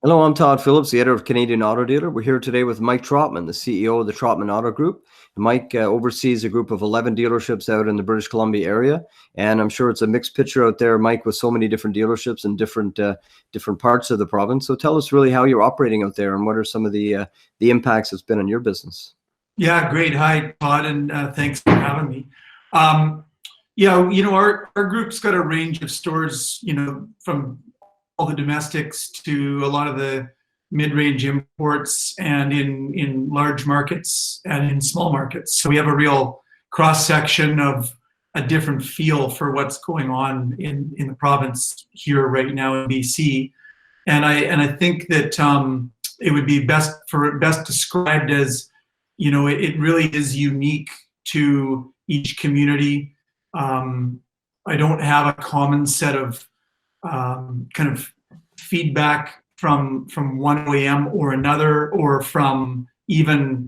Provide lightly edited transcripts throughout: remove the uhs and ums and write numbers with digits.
Hello, I'm Todd Phillips, the editor of Canadian Auto Dealer. We're here today with Mike Trotman, the CEO of the Trotman Auto Group. Mike oversees a group of 11 dealerships out in the British Columbia area, and I'm sure it's a mixed picture out there, Mike, with so many different dealerships in different parts of the province. So tell us really how you're operating out there, and what are some of the impacts it's been on your business. Yeah, great. Hi, Todd, and thanks for having me. Our group's got a range of stores, from all the domestics to a lot of the mid-range imports, and in large markets and in small markets. So we have a real cross-section of a different feel for what's going on in the province here right now in BC. And I think that it would be best described as, it really is unique to each community. I don't have a common set of kind of feedback from one OEM or another, or from even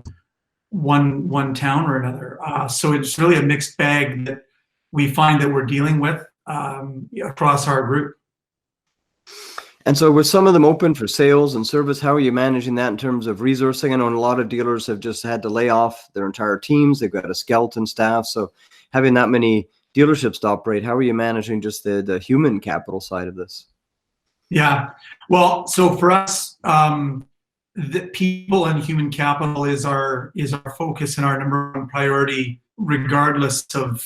one town or another. So it's really a mixed bag that we find that we're dealing with across our group. And so with some of them open for sales and service, how are you managing that in terms of resourcing? I know a lot of dealers have just had to lay off their entire teams. They've got a skeleton staff. So having that many dealerships to operate, how are you managing just the human capital side of this? Yeah, well, so for us, the people and human capital is our focus and our number one priority, regardless of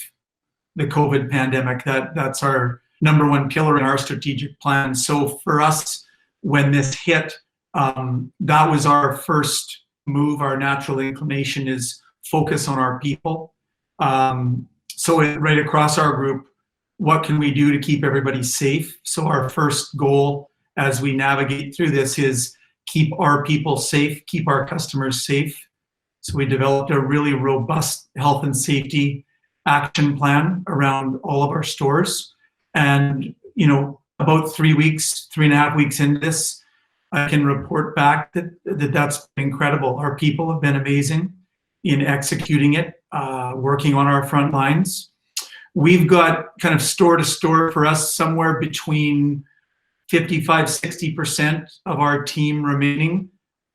the COVID pandemic. That's our number one pillar in our strategic plan. So for us, when this hit, that was our first move. Our natural inclination is focus on our people. So right across our group, what can we do to keep everybody safe? So our first goal as we navigate through this is keep our people safe, keep our customers safe. So we developed a really robust health and safety action plan around all of our stores. And, about 3.5 weeks into this, I can report back that's incredible. Our people have been amazing in executing it, working on our front lines. We've got kind of store to store for us somewhere between 55-60% of our team remaining,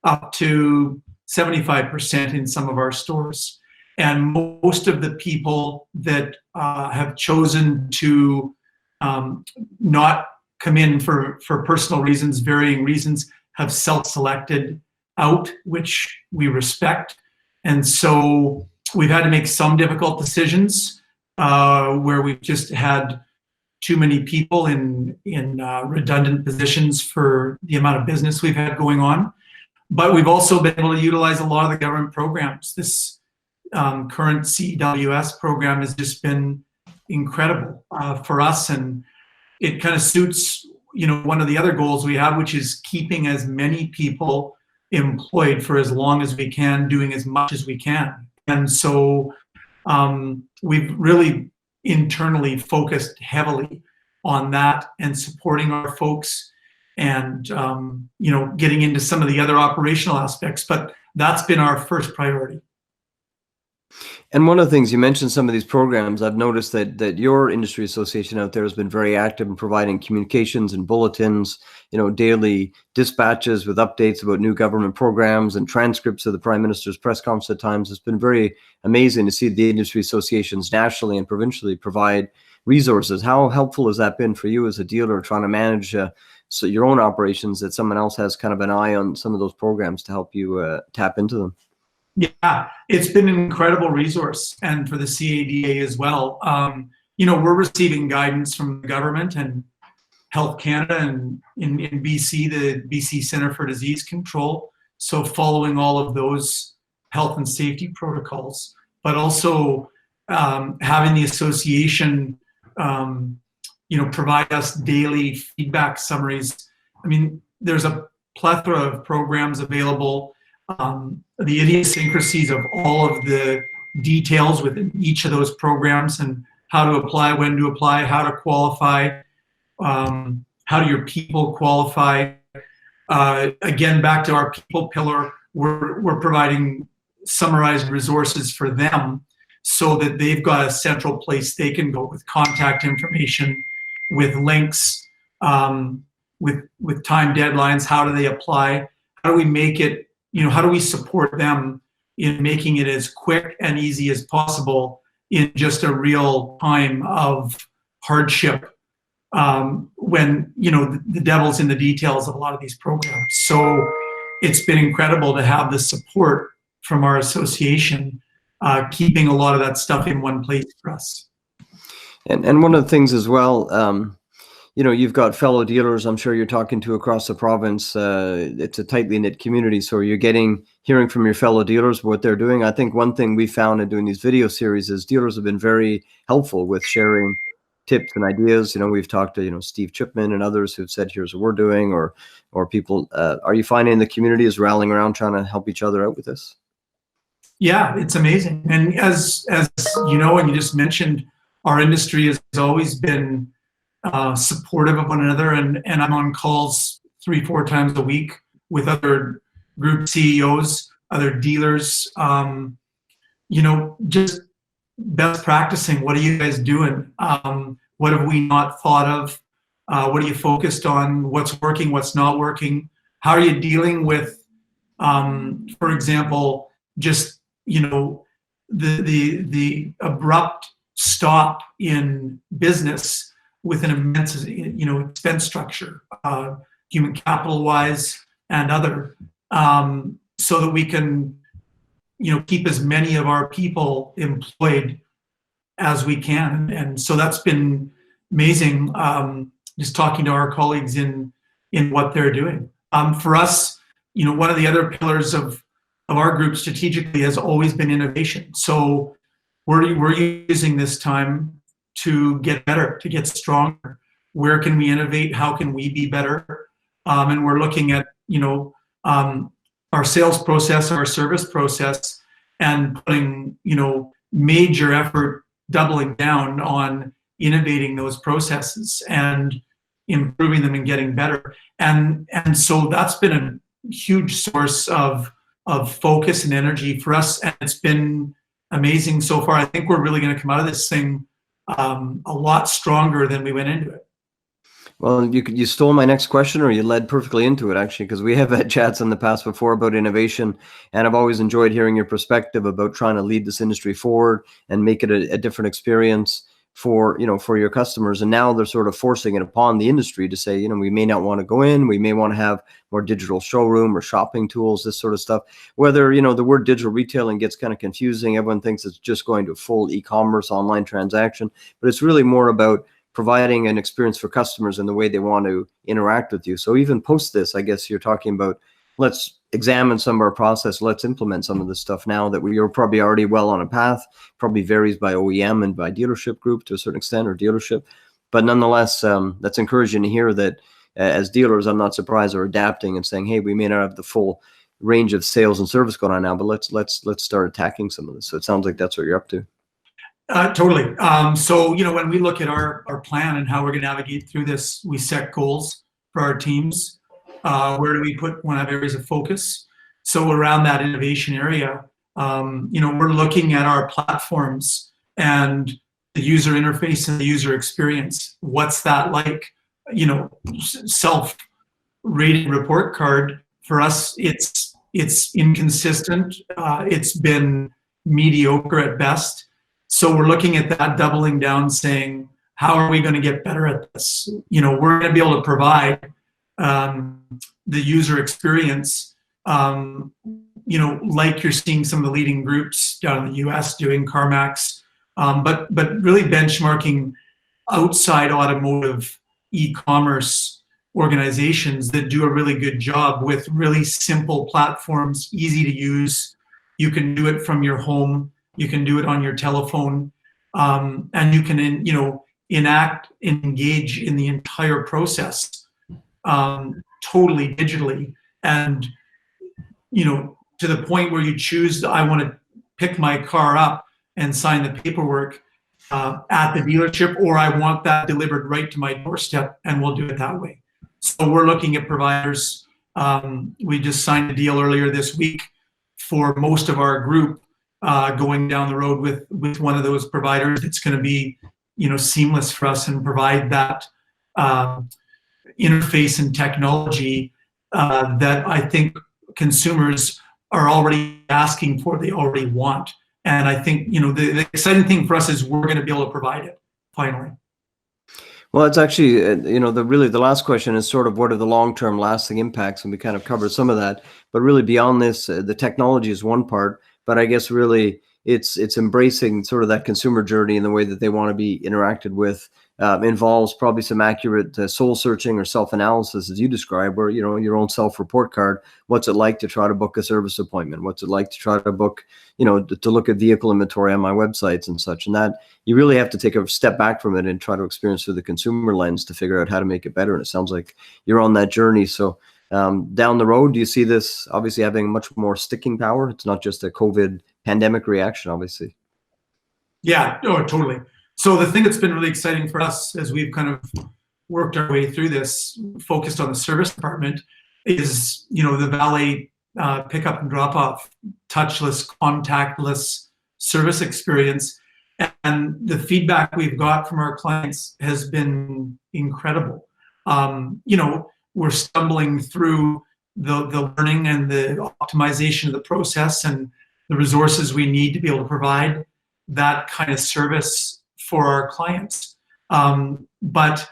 up to 75% in some of our stores. And most of the people that have chosen to not come in for personal reasons, varying reasons, have self-selected out, which we respect. And so we've had to make some difficult decisions where we've just had too many people in redundant positions for the amount of business we've had going on. But we've also been able to utilize a lot of the government programs. This current CEWS program has just been incredible for us, and it kind of suits one of the other goals we have, which is keeping as many people employed for as long as we can, doing as much as we can. And so we've really internally focused heavily on that and supporting our folks, and getting into some of the other operational aspects, but that's been our first priority. And one of the things you mentioned, some of these programs, I've noticed that your industry association out there has been very active in providing communications and bulletins, daily dispatches with updates about new government programs and transcripts of the Prime Minister's press conference at times. It's been very amazing to see the industry associations nationally and provincially provide resources. How helpful has that been for you as a dealer trying to manage so your own operations, that someone else has kind of an eye on some of those programs to help you tap into them? Yeah, it's been an incredible resource, and for the CADA as well. We're receiving guidance from the government and Health Canada, and in BC, the BC Centre for Disease Control. So following all of those health and safety protocols, but also having the association, provide us daily feedback summaries. I mean, there's a plethora of programs available. The idiosyncrasies of all of the details within each of those programs, and how to apply, when to apply, how to qualify, how do your people qualify. Again, back to our people pillar, we're providing summarized resources for them so that they've got a central place they can go with contact information, with links, with time deadlines. How do they apply? How do we make it, how do we support them in making it as quick and easy as possible in just a real time of hardship, when the devil's in the details of a lot of these programs. So it's been incredible to have the support from our association, keeping a lot of that stuff in one place for us. And one of the things as well, you've got fellow dealers I'm sure you're talking to across the province. It's a tightly knit community, so you're hearing from your fellow dealers what they're doing. I think one thing we found in doing these video series is dealers have been very helpful with sharing tips and ideas. We've talked to Steve Chipman and others who've said, here's what we're doing, or people. Are you finding the community is rallying around trying to help each other out with this? Yeah, it's amazing. And as you know, and you just mentioned, our industry has always been supportive of one another, and I'm on calls 3-4 times a week with other group CEOs, other dealers, just best practicing. What are you guys doing? What have we not thought of? What are you focused on? What's working? What's not working? How are you dealing with, for example, just the abrupt stop in business with an immense expense structure, human capital wise and other, so that we can keep as many of our people employed as we can. And so that's been amazing, just talking to our colleagues in what they're doing. For us, one of the other pillars of our group strategically has always been innovation. So we're using this time to get better, to get stronger. Where can we innovate? How can we be better? And we're looking at our sales process, our service process, and putting major effort, doubling down on innovating those processes and improving them and getting better. And so that's been a huge source of focus and energy for us, and it's been amazing so far. I think we're really going to come out of this thing a lot stronger than we went into it. Well, you stole my next question, or you led perfectly into it, actually, because we have had chats in the past before about innovation, and I've always enjoyed hearing your perspective about trying to lead this industry forward and make it a different experience for your customers. And now they're sort of forcing it upon the industry to say, we may not want to go in, we may want to have more digital showroom or shopping tools, this sort of stuff. Whether the word digital retailing gets kind of confusing, everyone thinks it's just going to full e-commerce online transaction, but it's really more about providing an experience for customers and the way they want to interact with you. So even post this, I guess you're talking about, let's examine some of our process, let's implement some of this stuff now that we are probably already well on a path. Probably varies by OEM and by dealership group to a certain extent, or dealership. But nonetheless, that's encouraging to hear that as dealers, I'm not surprised, are adapting and saying, hey, we may not have the full range of sales and service going on now, but let's start attacking some of this. So it sounds like that's what you're up to. Totally. So, when we look at our plan and how we're going to navigate through this, we set goals for our teams. Where do we put one of areas of focus? So around that innovation area, we're looking at our platforms and the user interface and the user experience. What's that like? Self-rated report card, for us, it's inconsistent. It's been mediocre at best. So we're looking at that, doubling down, saying, how are we going to get better at this? We're going to be able to provide the user experience, like you're seeing some of the leading groups down in the US doing, CarMax, but really benchmarking outside automotive e-commerce organizations that do a really good job with really simple platforms, easy to use. You can do it from your home. You can do it on your telephone, and you can, engage in the entire process totally digitally. And, to the point where you choose, I want to pick my car up and sign the paperwork at the dealership, or I want that delivered right to my doorstep, and we'll do it that way. So we're looking at providers. We just signed a deal earlier this week for most of our group, going down the road with one of those providers. It's going to be, seamless for us and provide that interface and technology that I think consumers are already asking for, they already want. And I think, the exciting thing for us is we're going to be able to provide it finally. Well, it's actually, the last question is sort of what are the long-term lasting impacts, and we kind of covered some of that. But really, beyond this, the technology is one part. But I guess really, it's embracing sort of that consumer journey in the way that they want to be interacted with. Involves probably some accurate soul searching or self-analysis, as you describe, where your own self-report card. What's it like to try to book a service appointment? What's it like to try to book, to look at vehicle inventory on my websites and such, and that. You really have to take a step back from it and try to experience through the consumer lens to figure out how to make it better. And it sounds like you're on that journey. So down the road, do you see this obviously having much more sticking power? It's not just a COVID pandemic reaction, obviously. Yeah, oh, totally. So the thing that's been really exciting for us as we've kind of worked our way through this, focused on the service department, is, the valet pickup and drop off, touchless, contactless service experience. And the feedback we've got from our clients has been incredible. We're stumbling through the learning and the optimization of the process and the resources we need to be able to provide that kind of service for our clients. But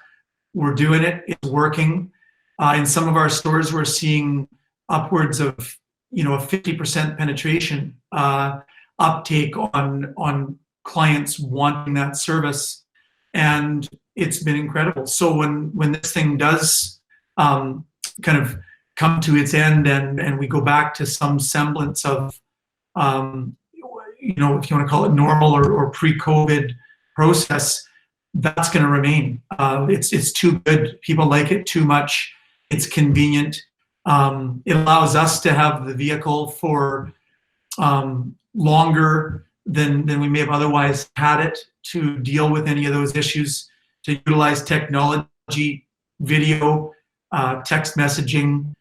we're doing it, it's working. In some of our stores, we're seeing upwards of, a 50% penetration uptake on clients wanting that service, and it's been incredible. So when this thing does kind of come to its end and we go back to some semblance of if you want to call it normal or pre-COVID process, that's going to remain. It's too good. People like it too much. It's convenient. It allows us to have the vehicle for longer than we may have otherwise had it, to deal with any of those issues, to utilize technology, video, text messaging,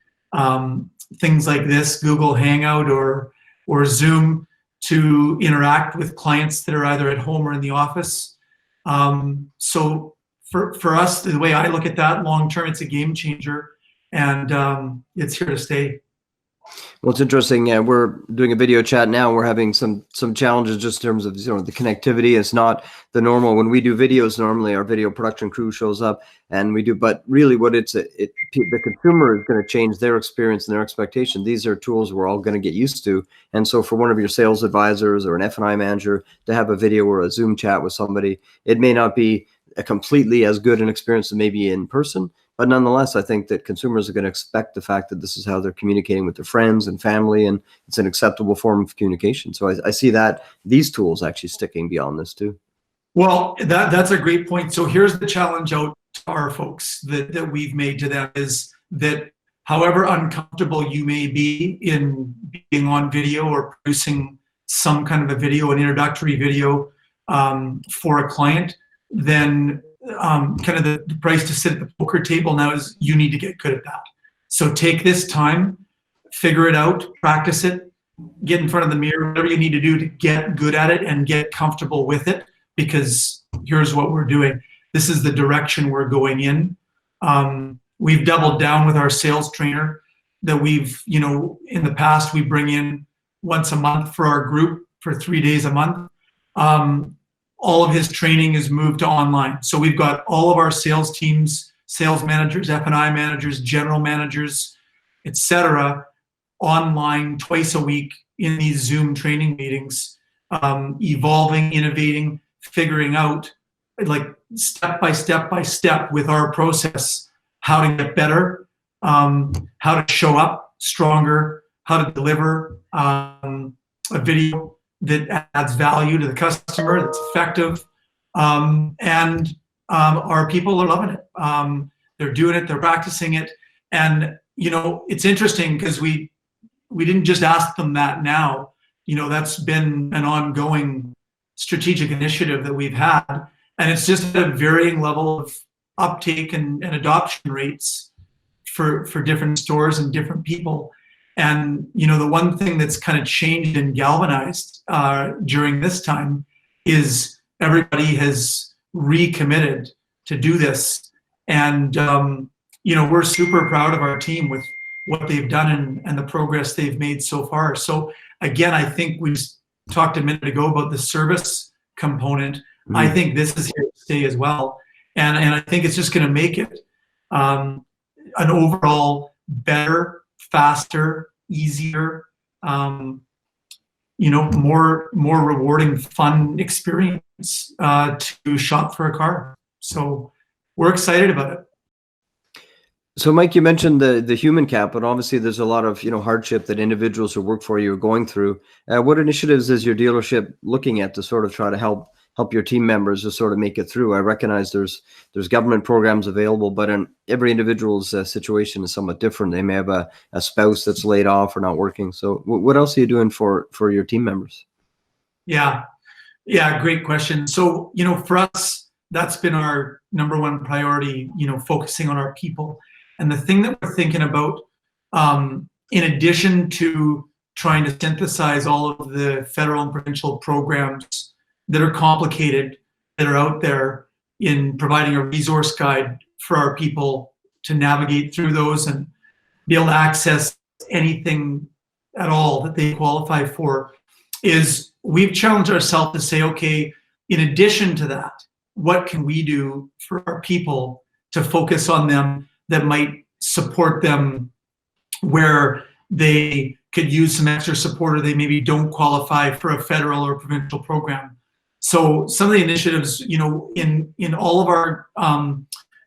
things like this, Google Hangout or Zoom, to interact with clients that are either at home or in the office. So for us, the way I look at that, long term, it's a game changer, and it's here to stay. Well, it's interesting. We're doing a video chat now. We're having some challenges just in terms of the connectivity. It's not the normal. When we do videos, normally our video production crew shows up and we do. But really, what the consumer is going to change their experience and their expectation. These are tools we're all going to get used to. And so, for one of your sales advisors or an F&I manager to have a video or a Zoom chat with somebody, it may not be a completely as good an experience as maybe in person. But nonetheless, I think that consumers are going to expect the fact that this is how they're communicating with their friends and family, and it's an acceptable form of communication. So I see that these tools actually sticking beyond this too. Well, that's a great point. So here's the challenge out to our folks that we've made to them, is that however uncomfortable you may be in being on video or producing some kind of a video, an introductory video for a client, then kind of the price to sit at the poker table now is you need to get good at that. So take this time, figure it out, practice it, get in front of the mirror, whatever you need to do to get good at it and get comfortable with it, because here's what we're doing. This is the direction we're going in. We've doubled down with our sales trainer that we've, in the past, we bring in once a month for our group for 3 days a month. All of his training is moved to online. So we've got all of our sales teams, sales managers, F&I managers, general managers, etc., online twice a week in these Zoom training meetings, evolving, innovating, figuring out, like step by step with our process, how to get better, how to show up stronger, how to deliver a video that adds value to the customer, that's effective, and our people are loving it. They're doing it, they're practicing it, and it's interesting because we didn't just ask them that now. That's been an ongoing strategic initiative that we've had, and it's just at a varying level of uptake and adoption rates for different stores and different people. And the one thing that's kind of changed and galvanized during this time is everybody has recommitted to do this. And we're super proud of our team with what they've done and the progress they've made so far. So again, I think we talked a minute ago about the service component. I think this is here to stay as well. And I think it's just going to make it an overall better, faster, easier, more rewarding, fun experience to shop for a car. So we're excited about it. So, Mike, you mentioned the human capital. Obviously, there's a lot of hardship that individuals who work for you are going through. What initiatives is your dealership looking at to sort of try to help your team members to sort of make it through? I recognize there's government programs available, but in every individual's situation is somewhat different. They may have a spouse that's laid off or not working. So, what else are you doing for your team members? Yeah, great question. So, for us, that's been our number one priority, focusing on our people. And the thing that we're thinking about, in addition to trying to synthesize all of the federal and provincial programs that are complicated, that are out there, in providing a resource guide for our people to navigate through those and be able to access anything at all that they qualify for, is we've challenged ourselves to say, okay, in addition to that, what can we do for our people to focus on them that might support them where they could use some extra support, or they maybe don't qualify for a federal or provincial program. So some of the initiatives, in all of our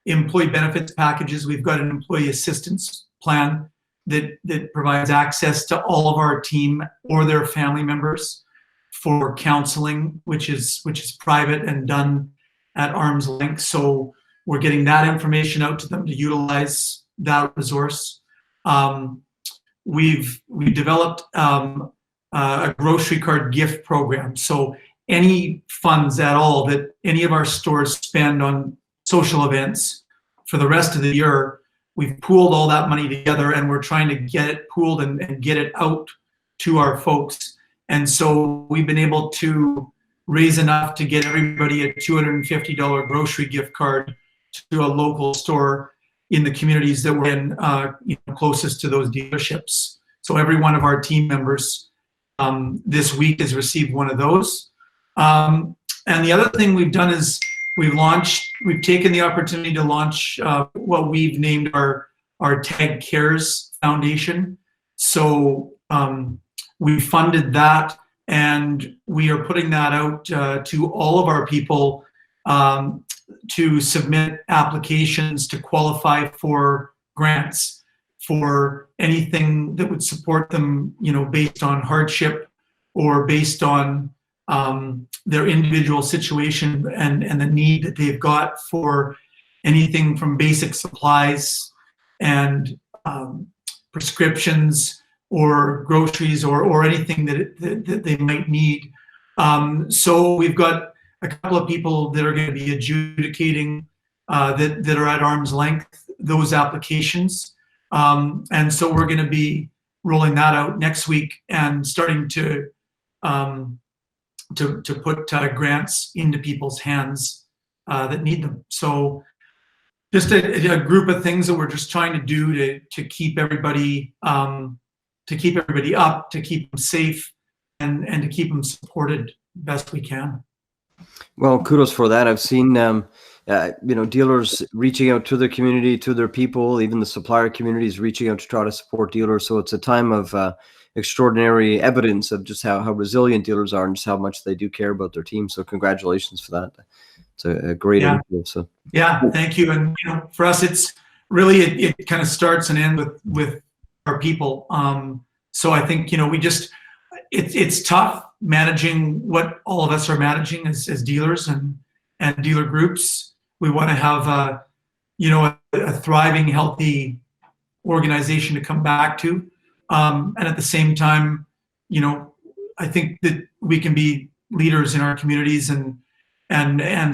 employee benefits packages, we've got an employee assistance plan that provides access to all of our team or their family members for counseling, which is private and done at arm's length. So we're getting that information out to them to utilize that resource. We've developed a grocery card gift program. So any funds at all that any of our stores spend on social events for the rest of the year, we've pooled all that money together, and we're trying to get it pooled and get it out to our folks. And so we've been able to raise enough to get everybody a $250 grocery gift card to a local store in the communities that we're in, closest to those dealerships. So every one of our team members this week has received one of those. And the other thing we've done is we've taken the opportunity to launch what we've named our Tag Cares Foundation. So we funded that, and we are putting that out to all of our people to submit applications to qualify for grants for anything that would support them, based on hardship or based on their individual situation and the need that they've got for anything from basic supplies and prescriptions or groceries or anything that they might need. So we've got a couple of people that are going to be adjudicating that are at arm's length those applications. And so we're going to be rolling that out next week and starting to put grants into people's hands that need them. So just a group of things that we're just trying to do to keep everybody up, to keep them safe, and to keep them supported best we can. Well, kudos for that. I've seen dealers reaching out to their community, to their people, even the supplier communities reaching out to try to support dealers. So it's a time of extraordinary evidence of just how resilient dealers are and just how much they do care about their team. So congratulations for that. It's a great initiative. So thank you. And for us, it's really it kind of starts and ends with our people. So I think it's tough managing what all of us are managing as dealers and dealer groups. We want to have a thriving, healthy organization to come back to. And at the same time, I think that we can be leaders in our communities and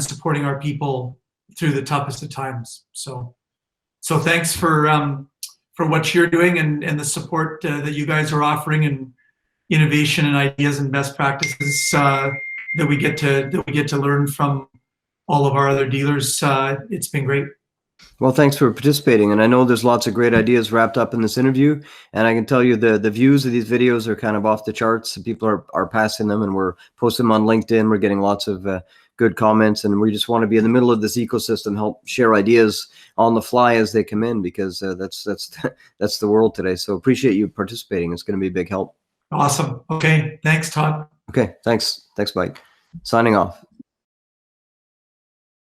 supporting our people through the toughest of times. So thanks for what you're doing and the support that you guys are offering, and innovation and ideas and best practices that we get to learn from all of our other dealers. It's been great. Well, thanks for participating. And I know there's lots of great ideas wrapped up in this interview. And I can tell you the views of these videos are kind of off the charts. People are passing them, and we're posting them on LinkedIn. We're getting lots of good comments, and we just want to be in the middle of this ecosystem, help share ideas on the fly as they come in, because that's the world today. So appreciate you participating. It's going to be a big help. Awesome. Okay. Thanks, Todd. Okay. Thanks. Thanks, Mike. Signing off.